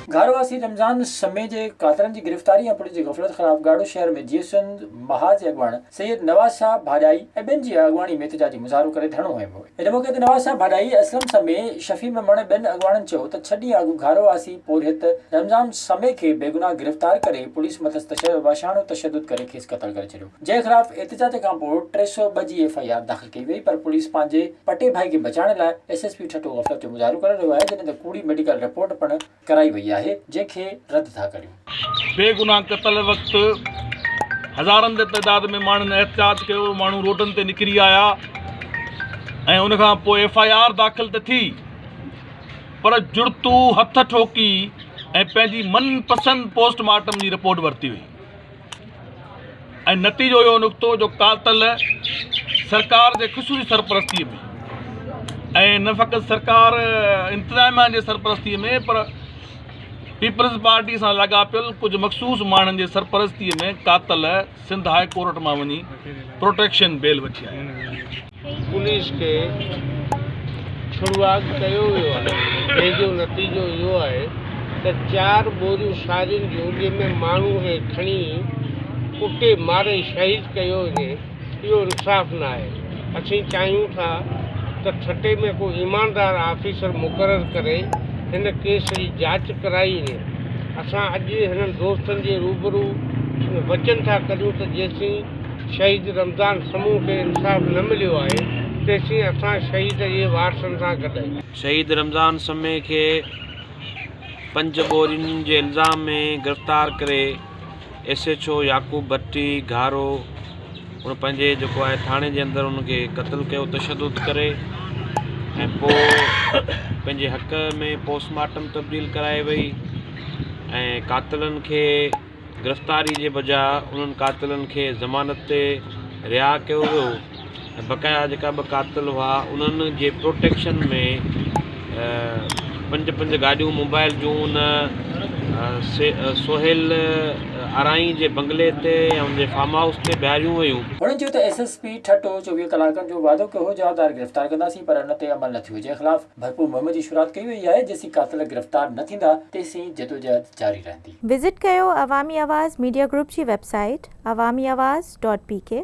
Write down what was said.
घारोवासी रमज़ान समय जे कातरनि जी गिरफ़्तारी ऐं पुलिस जी ग़फ़लत ख़िलाफ़ गाड़ो शहर में जीएसएन महाज जे अॻवान सैयद नवाज़ शाह भाॼाई ऐं ॿियनि जी अॻवानी में एहतिजाजी मुज़ाहिरो करे धरणो हंयो। इन मौक़े ते नवाज़ शाह भाॼाई असलम समेत शफ़ी मेमण ॿियनि अॻवाननि चयो त 6 ॾींहं अॻु घारोवासी पुरहित रमज़ान समय खे बेगुनाह गिरफ़्तार करे पुलिस मथसि वाशाणो तशद्दुद करे खेसि क़त्ल करे छॾियो, जंहिं ख़िलाफ़ एहतिजाज खां पोइ 302 जी एफआईआर दाख़िल कई वई। पर पुलिस पंहिंजे पटे भाई खे बचाइण लाइ एसएसपी ठटो ग़फ़लत जो मुज़ाहिरो करे रहियो आहे, जॾहिं त कूड़ी मेडिकल रिपोर्ट पिणु कराई वई आहे जंहिंखे रद्द था करियूं। बेगुनाह क़त्ल वक़्तु हज़ारनि जे तइदाद में माण्हुनि एहतिजाज कयो, माण्हू रोडनि ते निकिरी आया ऐं उन खां पोइ एफआईआर दाख़िल त थी, पर जुड़तू हथ ठोकी ऐं पंहिंजी मनपसंद पोस्टमार्टम जी रिपोर्ट वरिती वई ऐं नतीजो इहो निकितो जो कातल सरकार जे ख़ुशूसी सरपरस्तीअ में ऐं न फ़क़ति सरकार इंतिज़ामिया जे सरपरस्तीअ में पर पीपल्स पार्टी सां लाॻापियल कुझु मख़सूस माण्हुनि जे सरपरस्तीअ में कातल सिंध हाई कोर्ट मां वञी प्रोटेक्शन बेल वठी आया। पुलिस खे शुरूआत कयो वियो आहे, जंहिंजो नतीजो इहो आहे त 4 बोरियूं साड़ियुनि जूं जंहिंमें माण्हू खे खणी कुटे मारे शहीद कयो वञे, इहो इंसाफ़ न आहे। असीं चाहियूं था त ठटे में को ईमानदार ऑफिसर मुक़ररु करे हिन केस जी जांच कराई वञे। असां अॼु हिननि दोस्तनि जे रूबरू वचन था करियूं त जेसीं शहीद रमज़ान समूह खे इंसाफ़ न मिलियो आहे तेसीं असां शहीद जे वारसनि सां गॾु आहियूं। शहीद रमज़ान समय खे 5 बोरियुनि जे इल्ज़ाम में गिरफ़्तार करे एसएचओ याकूब भट्टी घारो उन पंहिंजे जेको आहे थाणे जे अंदरि उनखे क़त्ल कयो तशद्दुद करे ऐं पोइ पंहिंजे हक़ में पोस्टमार्टम तब्दील कराई वई ऐं कातिलनि खे गिरफ़्तारी जे बजाय उन्हनि कातिलनि खे ज़मानत ते रिहा कयो वियो ऐं बक़ाया जेका 2 कातिल हुआ उन्हनि जे प्रोटेक्शन में 5 गाॾियूं मोबाइल जूं उन सोहेल आराई जे बंगले ते ऐं उनजे फार्म हाउस ते ॿाहिरियूं वयूं। हुननि चयो त एसएसपी ठटो 24 कलाकनि जो वाइदो कयो हो जवाबदार गिरफ़्तार कंदासीं, पर उन ते अमल न थियो, जंहिं ख़िलाफ़ भरपूर मुहिम जी शुरूआत कई वई आहे। जेसीं कातिल गिरफ़्तार न थींदा तेसीं जदोजहद जारी रहंदी। विज़िट कयो अवामी आवाज़ मीडिया ग्रुप जी वेबसाइट awamiawaz.pk